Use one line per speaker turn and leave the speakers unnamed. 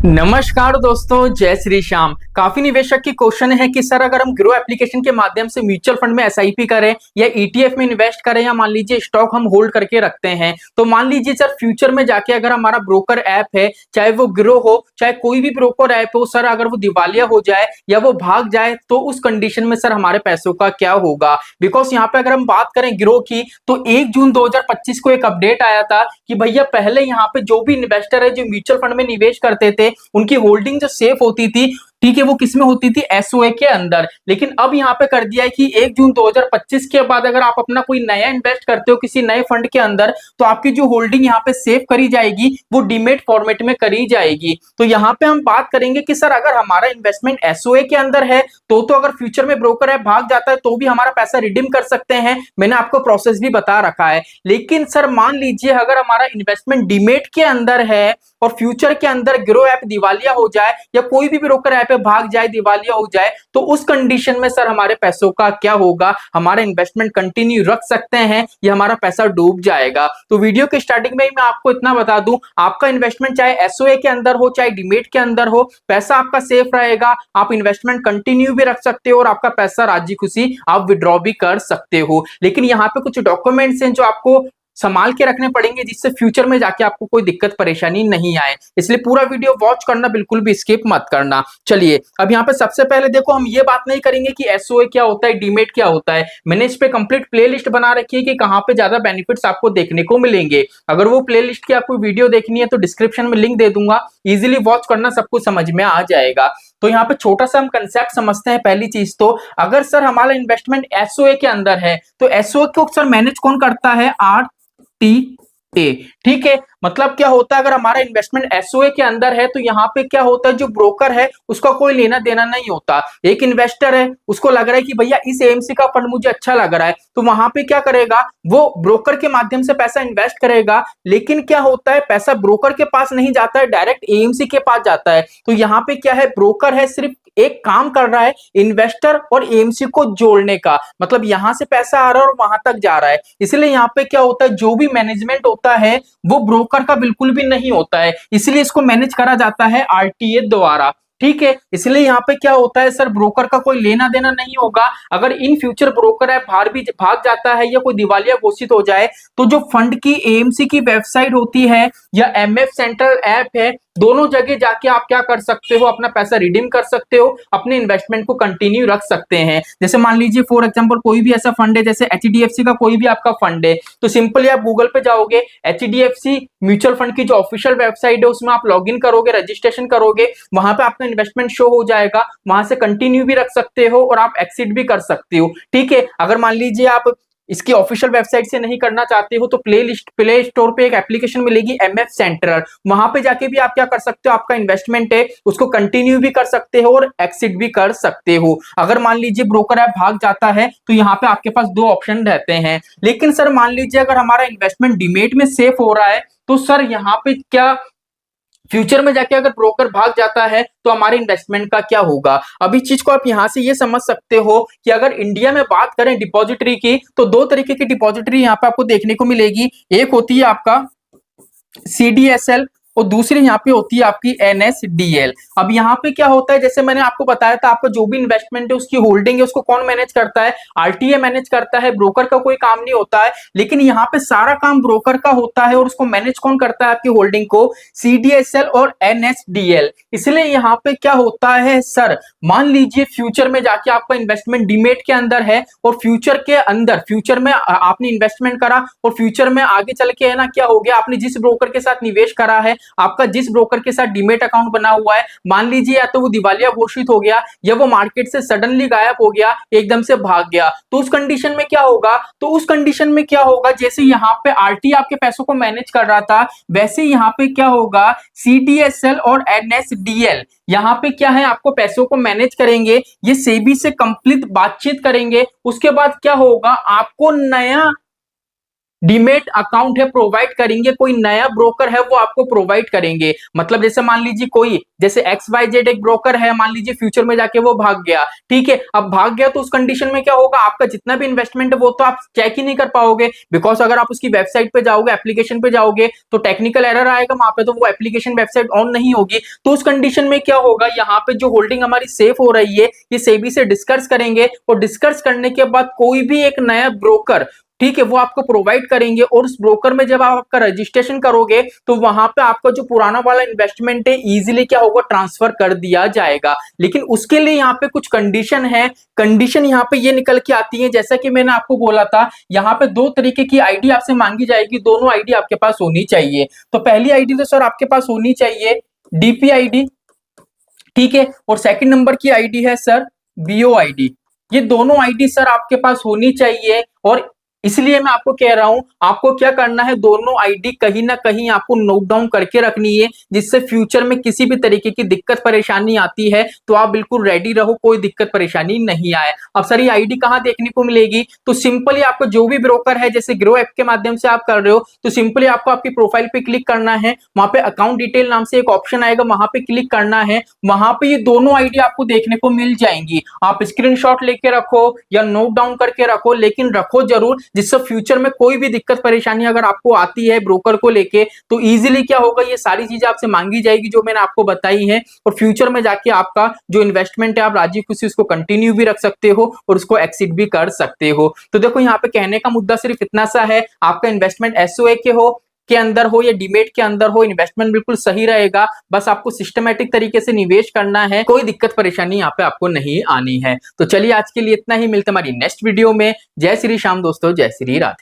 नमस्कार दोस्तों, जय श्री श्याम। काफी निवेशक की क्वेश्चन है कि सर अगर हम ग्रो एप्लीकेशन के माध्यम से म्यूचुअल फंड में एसआईपी करें या ईटीएफ में इन्वेस्ट करें या मान लीजिए स्टॉक हम होल्ड करके रखते हैं, तो मान लीजिए सर फ्यूचर में जाके अगर हमारा ब्रोकर ऐप है, चाहे वो ग्रो हो चाहे कोई भी ब्रोकर ऐप हो, सर अगर वो दिवालिया हो जाए या वो भाग जाए तो उस कंडीशन में सर हमारे पैसों का क्या होगा। बिकॉज यहाँ पे अगर हम बात करें ग्रो की तो 1 जून 2025 को एक अपडेट आया था कि भैया पहले यहाँ पे जो भी इन्वेस्टर है जो म्यूचुअल फंड में निवेश करते थे उनकी होल्डिंग जो सेफ होती थी, ठीक है, वो किसमें होती थी, एसओए के अंदर। लेकिन अब यहां पे कर दिया है कि 1 जून 2025 के बाद अगर आप अपना कोई नया इन्वेस्ट करते हो किसी नए फंड के अंदर तो आपकी जो होल्डिंग यहां पे सेव करी जाएगी वो डीमेट फॉर्मेट में करी जाएगी। तो यहां पे हम बात करेंगे कि सर अगर हमारा इन्वेस्टमेंट एसओए के अंदर है तो अगर फ्यूचर में ब्रोकर है भाग जाता है तो भी हमारा पैसा रिडीम कर सकते हैं, मैंने आपको प्रोसेस भी बता रखा है। लेकिन सर मान लीजिए अगर हमारा इन्वेस्टमेंट डीमेट के अंदर है और फ्यूचर के अंदर ग्रो ऐप दिवालिया हो जाए या कोई भी ब्रोकर ऐप भाग जाए, दिवालिया हो जाए, तो उस कंडीशन में सर हमारे पैसों का क्या होगा। हमारा इन्वेस्टमेंट कंटिन्यू रख सकते हैं या हमारा पैसा डूब जाएगा। तो वीडियो के स्टार्टिंग में ही मैं आपको इतना बता दूं, आपका इन्वेस्टमेंट चाहे एसओए के अंदर हो चाहे डीमेट के अंदर हो, पैसा आपका सेफ रहेगा, आप इन्वेस्टमेंट कंटिन्यू भी रख सकते हो और आपका पैसा राजी खुशी आप विड्रॉ भी कर सकते हो। लेकिन यहाँ पे कुछ डॉक्यूमेंट्स हैं जो आपको संभाल के रखने पड़ेंगे जिससे फ्यूचर में जाके आपको कोई दिक्कत परेशानी नहीं आए, इसलिए पूरा वीडियो वॉच करना, बिल्कुल भी स्किप मत करना। चलिए अब यहाँ पे सबसे पहले देखो, हम ये बात नहीं करेंगे कि एसओए क्या होता है, डीमेट क्या होता है। मैंने इस पे कंप्लीट प्लेलिस्ट बना रखी है कि कहाँ पे ज्यादा बेनिफिट्स आपको देखने को मिलेंगे। अगर वो प्लेलिस्ट की आपको वीडियो देखनी है तो डिस्क्रिप्शन में लिंक दे दूंगा, इजिली वॉच करना, सब कुछ समझ में आ जाएगा। तो यहाँ पे छोटा सा हम कंसेप्ट समझते हैं। पहली चीज तो अगर सर हमारा इन्वेस्टमेंट एसओए के अंदर है तो एसओए को सर मैनेज कौन करता है, टी ठीक है। मतलब क्या होता है, अगर हमारा इन्वेस्टमेंट एसओए के अंदर है तो यहाँ पे क्या होता है, जो ब्रोकर है उसका कोई लेना देना नहीं होता। एक इन्वेस्टर है, उसको लग रहा है कि भैया इस एएमसी का फंड मुझे अच्छा लग रहा है, तो वहां पे क्या करेगा, वो ब्रोकर के माध्यम से पैसा इन्वेस्ट करेगा। लेकिन क्या होता है, पैसा ब्रोकर के पास नहीं जाता है, डायरेक्ट एएमसी के पास जाता है। तो यहाँ पे क्या है, ब्रोकर है सिर्फ एक काम कर रहा है इन्वेस्टर और एएमसी को जोड़ने का, मतलब यहां से पैसा आ रहा है और वहां तक जा रहा है। इसलिए यहाँ पे क्या होता है, जो भी मैनेजमेंट होता है वो ब्रोकर का बिल्कुल भी नहीं होता है, इसलिए इसको मैनेज करा जाता है आरटीए द्वारा, ठीक है। इसलिए यहाँ पे क्या होता है, सर ब्रोकर का कोई लेना देना नहीं होगा। अगर इन फ्यूचर ब्रोकर है भाग जाता है या कोई दिवालिया घोषित हो जाए तो जो फंड की एएमसी की वेबसाइट होती है या एमएफ सेंट्रल ऐप है, दोनों जगह जाके आप क्या कर सकते हो, अपना पैसा रिडीम कर सकते हो, अपने इन्वेस्टमेंट को कंटिन्यू रख सकते हैं। जैसे मान लीजिए फॉर एग्जांपल कोई भी ऐसा फंड है, जैसे एचडीएफसी का कोई भी आपका फंड है, तो सिंपली आप गूगल पे जाओगे, एचडीएफसी म्यूचुअल फंड की जो ऑफिशियल वेबसाइट है उसमें आप लॉग इन करोगे, रजिस्ट्रेशन करोगे, वहां पे आपका इन्वेस्टमेंट शो हो जाएगा, वहां से कंटिन्यू भी रख सकते हो और आप एक्सिट भी कर सकते हो, ठीक है। अगर मान लीजिए आप इसकी ऑफिशियल वेबसाइट से नहीं करना चाहते हो तो प्ले स्टोर पे एक एप्लीकेशन मिलेगी एमएफ सेंट्रल, वहां पे जाके भी आप क्या कर सकते हो, आपका इन्वेस्टमेंट है उसको कंटिन्यू भी कर सकते हो और एक्सिट भी कर सकते हो। अगर मान लीजिए ब्रोकर ऐप भाग जाता है तो यहाँ पे आपके पास दो ऑप्शन रहते हैं। लेकिन सर मान लीजिए अगर हमारा इन्वेस्टमेंट डीमेट में सेफ हो रहा है तो सर यहाँ पे क्या, फ्यूचर में जाके अगर ब्रोकर भाग जाता है तो हमारे इन्वेस्टमेंट का क्या होगा। अभी चीज को आप यहां से ये समझ सकते हो कि अगर इंडिया में बात करें डिपॉजिटरी की तो दो तरीके की डिपॉजिटरी यहाँ पे आपको देखने को मिलेगी। एक होती है आपका सीडीएसएल और दूसरी यहाँ पे होती है आपकी एनएसडीएल। अब यहाँ पे क्या होता है, जैसे मैंने आपको बताया था, आपका जो भी इन्वेस्टमेंट है उसकी होल्डिंग है उसको कौन मैनेज करता है, आरटीए मैनेज करता है, ब्रोकर का कोई काम नहीं होता है। लेकिन यहाँ पे सारा काम ब्रोकर का होता है और उसको मैनेज कौन करता है, आपकी होल्डिंग को सीडीएसएल और एनएसडीएल। इसलिए यहाँ पे क्या होता है, सर मान लीजिए फ्यूचर में जाके आपका इन्वेस्टमेंट डीमेट के अंदर है और फ्यूचर में आपने इन्वेस्टमेंट करा और फ्यूचर में आगे चल के है ना क्या हो गया, आपने जिस ब्रोकर के साथ निवेश करा है, आपका जिस ब्रोकर के साथ डीमेट अकाउंट बना हुआ है, मान लीजिए या तो वो दिवालिया घोषित हो गया या वो मार्केट से सडनली गायब हो गया, एकदम से भाग गया, तो उस कंडीशन में क्या होगा, जैसे यहाँ पे आरटी आपके पैसों को मैनेज कर रहा था वैसे यहाँ पे क्या होगा, सीडीएसएल और एनएसडीएल यहाँ पे क्या है, आपको पैसों को मैनेज करेंगे, ये सेबी से कंप्लीट बातचीत करेंगे। उसके बाद क्या होगा, आपको नया डीमेट अकाउंट है प्रोवाइड करेंगे, कोई नया ब्रोकर है वो आपको प्रोवाइड करेंगे। मतलब जैसे मान लीजिए कोई जैसे XYZ एक ब्रोकर है, मान लीजिए फ्यूचर में जाके वो भाग गया, ठीक है, अब भाग गया तो उस कंडीशन में क्या होगा, आपका जितना भी इन्वेस्टमेंट है वो तो आप चेक ही नहीं कर पाओगे, बिकॉज अगर आप उसकी वेबसाइट पे जाओगे, एप्लीकेशन पे जाओगे तो टेक्निकल एरर आएगा वहां पे, तो वो एप्लीकेशन वेबसाइट ऑन नहीं होगी। तो उस कंडीशन में क्या होगा, यहाँ पे जो होल्डिंग हमारी सेफ हो रही है ये सेबी से डिस्कस करेंगे, और डिस्कस करने के बाद कोई भी एक नया ब्रोकर, ठीक है, वो आपको प्रोवाइड करेंगे, और उस ब्रोकर में जब आप आपका रजिस्ट्रेशन करोगे तो वहां पे आपका जो पुराना वाला इन्वेस्टमेंट है इजीली क्या होगा, ट्रांसफर कर दिया जाएगा। लेकिन उसके लिए यहाँ पे कुछ कंडीशन है, कंडीशन यहाँ पे ये निकल के आती है, जैसा कि मैंने आपको बोला था, यहाँ पे दो तरीके की आईडी आपसे मांगी जाएगी, दोनों आईडी आपके पास होनी चाहिए। तो पहली आईडी तो सर आपके पास होनी चाहिए डीपी आईडी, ठीक है, और सेकंड नंबर की आईडी है सर बीओ आईडी। ये दोनों आईडी सर आपके पास होनी चाहिए, और इसलिए मैं आपको कह रहा हूं, आपको क्या करना है, दोनों आईडी कहीं ना कहीं आपको नोट डाउन करके रखनी है, जिससे फ्यूचर में किसी भी तरीके की दिक्कत परेशानी आती है तो आप बिल्कुल रेडी रहो, कोई दिक्कत परेशानी नहीं आए। अब सर ये आईडी कहां देखने को मिलेगी, तो सिंपली आपको जो भी ब्रोकर है, जैसे ग्रो ऐप के माध्यम से आप कर रहे हो, तो सिंपली आपको आपकी प्रोफाइल पे क्लिक करना है, वहां पे अकाउंट डिटेल नाम से एक ऑप्शन आएगा, वहां पे क्लिक करना है, वहां पे ये दोनों आईडी आपको देखने को मिल जाएंगी। आप स्क्रीनशॉट लेके रखो या नोट डाउन करके रखो, लेकिन रखो जरूर, जिससे फ्यूचर में कोई भी दिक्कत परेशानी अगर आपको आती है ब्रोकर को लेके तो इजीली क्या होगा, ये सारी चीजें आपसे मांगी जाएगी जो मैंने आपको बताई है, और फ्यूचर में जाके आपका जो इन्वेस्टमेंट है आप राजी खुशी उसको कंटिन्यू भी रख सकते हो और उसको एक्सिट भी कर सकते हो। तो देखो यहाँ पे कहने का मुद्दा सिर्फ इतना सा है, आपका इन्वेस्टमेंट एसओए के अंदर हो या डीमेट के अंदर हो, इन्वेस्टमेंट बिल्कुल सही रहेगा, बस आपको सिस्टमैटिक तरीके से निवेश करना है, कोई दिक्कत परेशानी यहाँ पे आपको नहीं आनी है। तो चलिए आज के लिए इतना ही, मिलते हमारी नेक्स्ट वीडियो में। जय श्री श्याम दोस्तों, जय श्री राधे।